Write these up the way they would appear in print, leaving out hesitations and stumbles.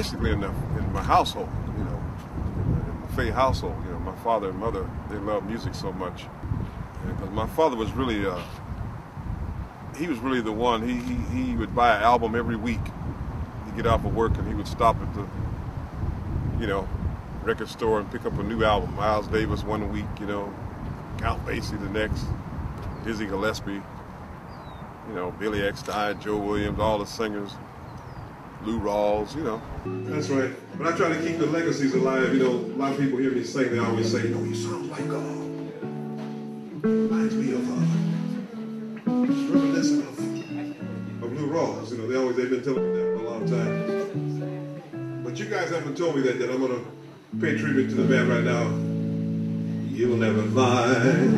basically in my household, you know, in the Fay household. You know, my father and mother, they loved music so much. Because my father was really, he was really the one. He would buy an album every week. He'd get off of work and he would stop at the, you know, record store and pick up a new album. Miles Davis one week, you know, Count Basie the next, Dizzy Gillespie, you know, Billy Eckstine, Joe Williams, all the singers, Lou Rawls, you know. That's right. But I try to keep the legacies alive. You know, a lot of people hear me sing, they always say, "Oh, you sound like reminds me of reminiscent of Lou Rawls." You know, they've been telling me that for a long time. But you guys haven't told me that I'm gonna pay tribute to the band right now. You'll never find,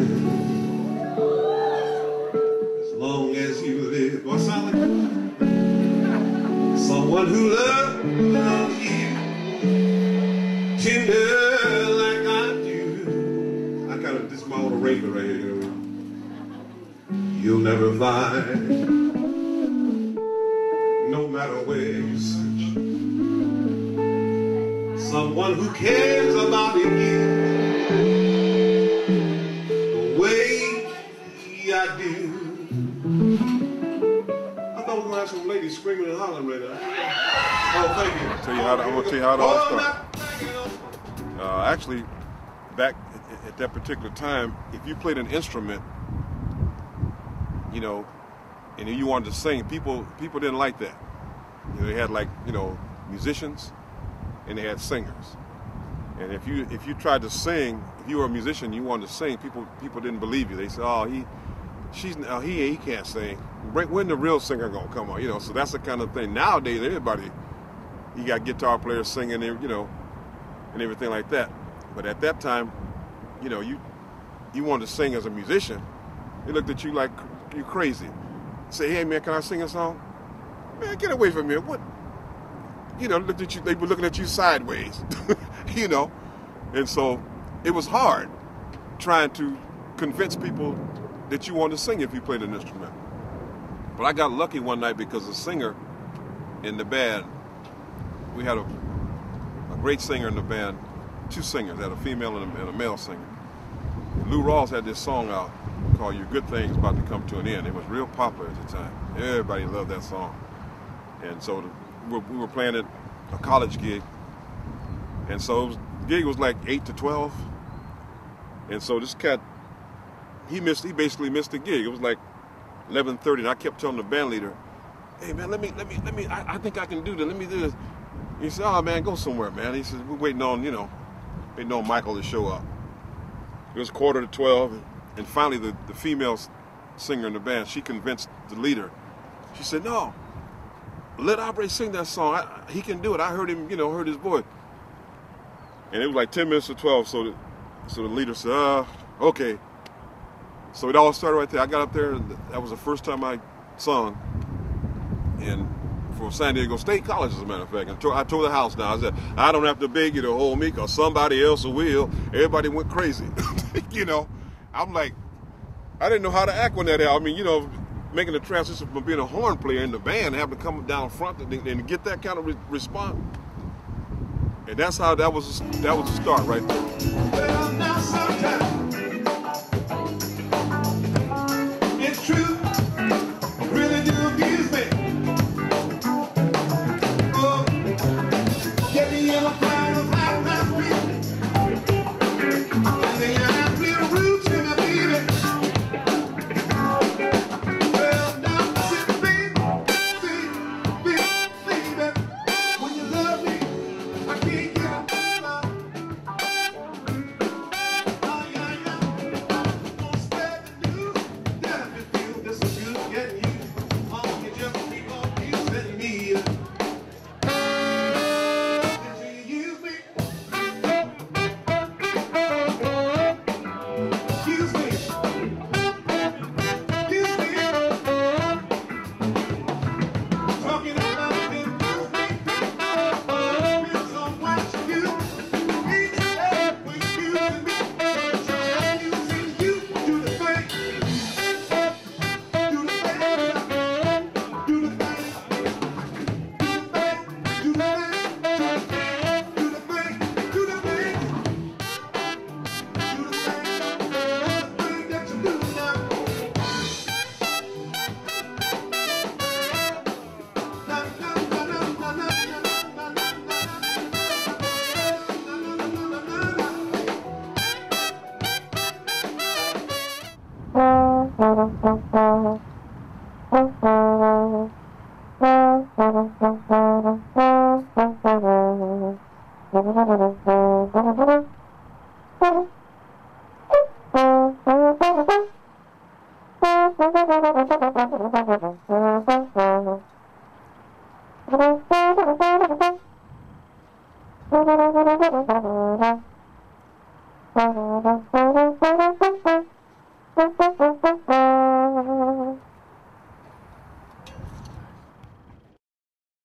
as long as you live. Do I sound like someone who loves you tender like I do? I kind of, this is my own arrangement right here, you know. You'll never find, no matter where you search, someone who cares about you the way I do. I thought we were going to have some ladies screaming and hollering right now. Oh, thank you. I'm going to tell you how it all started. Actually, back at that particular time, if you played an instrument, you know, and you wanted to sing, people didn't like that. You know, they had, like, you know, musicians and they had singers. And if you tried to sing, if you were a musician, you wanted to sing, people didn't believe you. They said, "Oh, he can't sing. When the real singer gonna come on?" You know, so that's the kind of thing. Nowadays, everybody, you got guitar players singing, you know, and everything like that. But at that time, you know, you wanted to sing as a musician, they looked at you like you're crazy. Say, "Hey man, can I sing a song?" "Man, get away from here." What? You know, looked at you. They were looking at you sideways. You know, and so it was hard trying to convince people that you wanted to sing if you played an instrument. But I got lucky one night because the singer in the band, we had a great singer in the band, two singers, had a female and a male singer. Lou Rawls had this song out called "Your Good Thing's About to Come to an End." It was real popular at the time. Everybody loved that song. And so we were playing at a college gig. And so the gig was like 8 to 12. And so this cat, he basically missed the gig. It was like 11:30, and I kept telling the band leader, "Hey man, let me, I think I can do this, let me do this." He said, "Oh man, go somewhere, man." He said, "We're waiting on, you know, Michael to show up." It was 11:45, and finally the female singer in the band, she convinced the leader. She said, "No, let Aubrey sing that song. He can do it. I heard him, you know, heard his voice." And it was like 10 minutes to 12, so the leader said, "Okay." So it all started right there. I got up there, and that was the first time I sung, and for San Diego State College, as a matter of fact. And I tore the house down. I said, "I don't have to beg you to hold me, because somebody else will." Everybody went crazy. You know, I'm like, I didn't know how to act when that happened. I mean, you know, making the transition from being a horn player in the band, having to come down front and get that kind of response. And that's how that was the start right there. Well, now sometimes it's true, it really do abuse me. Oh, get me in a pile of hot last week, and then you have real roots in my baby. Well, now sit, baby, when you love me, I can't get enough.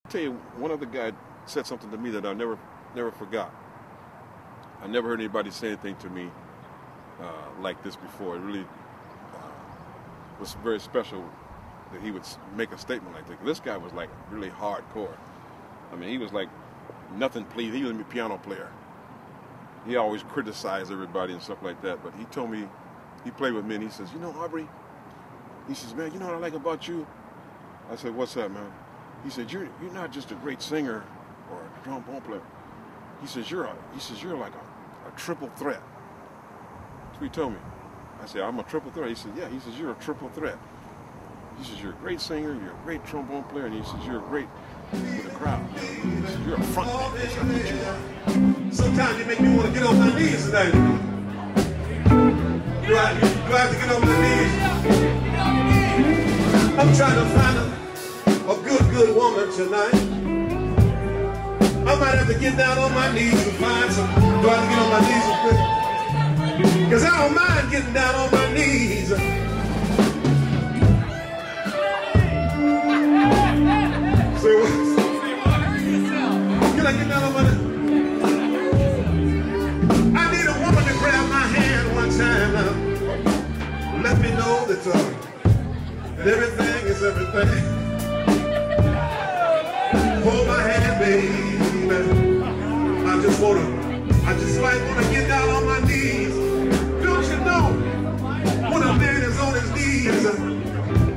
Tell you, one other guy said something to me that I never forgot. I never heard anybody say anything to me like this before. It really was very special that he would make a statement like that. This guy was like really hardcore. I mean, he was like nothing pleased. He was a piano player. He always criticized everybody and stuff like that. But he told me, he played with me, and he says, "You know, Aubrey," he says, "Man, you know what I like about you?" I said, "What's that, man?" He said, "You're not just a great singer or a trombone player." He says, "You're like a triple threat." That's what he told me. I said, "I'm a triple threat." He said, "Yeah." He says, "You're a triple threat." He says, "You're a great singer, you're a great trombone player," and he says, "You're great with the crowd. He says, you're a front man." That's what you are. Sometimes you make me want to get on my knees tonight. Do I have to get on my knees? I'm trying to find a good woman tonight. I might have to get down on my knees and find some. Do I have to get on my knees and quit? Because I don't mind getting down on my knees. Say what? Can I get down on my knees? I need a woman to grab my hand one time now. Let me know that everything is everything. Hold my hand, baby. I just like wanna get down on my knees. Don't you know, when a man is on his knees,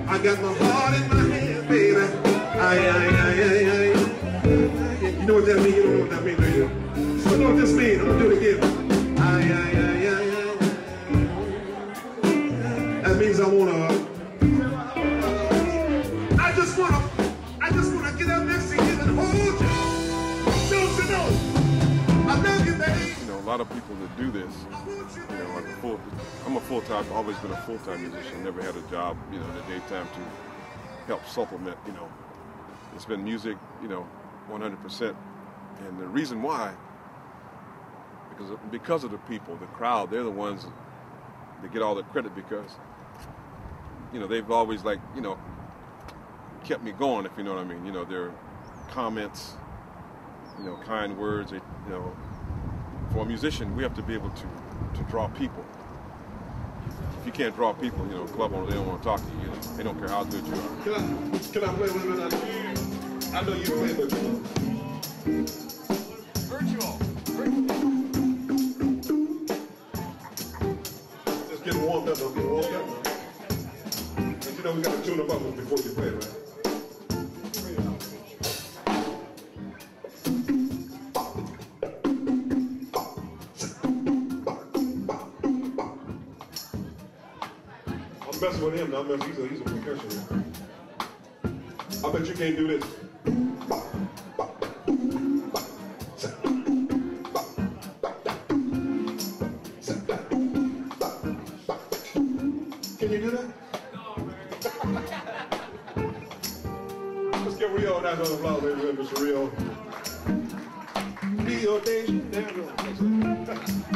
I got my heart in my hand, baby. You know what that means? You don't know what that means, do you? You know what this means? I'm gonna do it again. That means I just wanna get up next to you and hold you. Don't you know? I love you, baby. You know, a lot of people that do this, you know, I'm a full-time, always been a full-time musician, never had a job, you know, in the daytime to help supplement, you know. It's been music, you know, 100%. And the reason why, because of the people, the crowd, they're the ones that get all the credit because, you know, they've always, like, you know, kept me going, if you know what I mean. You know, their comments, you know, kind words, you know. For a musician, we have to be able to draw people. If you can't draw people, you know, club owners, they don't want to talk to you, you know. They don't care how good you are. Can I play with it? I know you play with it. Virtual. Just get warmed up, don't get warmed up now. But you know we got to tune them up before you play, right? I'm messing with him now. He's a percussionist. I bet you can't do this. Can you do that? Let's get Rio and that's on the floor, ladies and Mr. Rio. Rio Nation. There you go.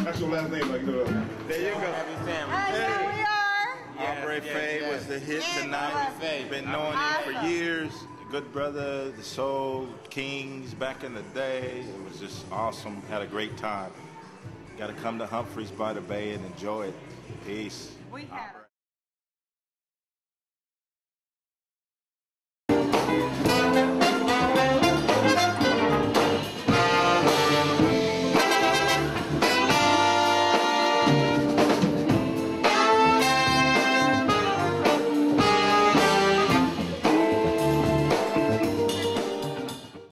That's your last name, like, you know. There you go. Happy family. Hey. Aubrey Fay was the hit tonight. Been knowing him for years. Good brother, the Soul Kings back in the day. It was just awesome. Had a great time. Got to come to Humphreys by the Bay and enjoy it. Peace. We had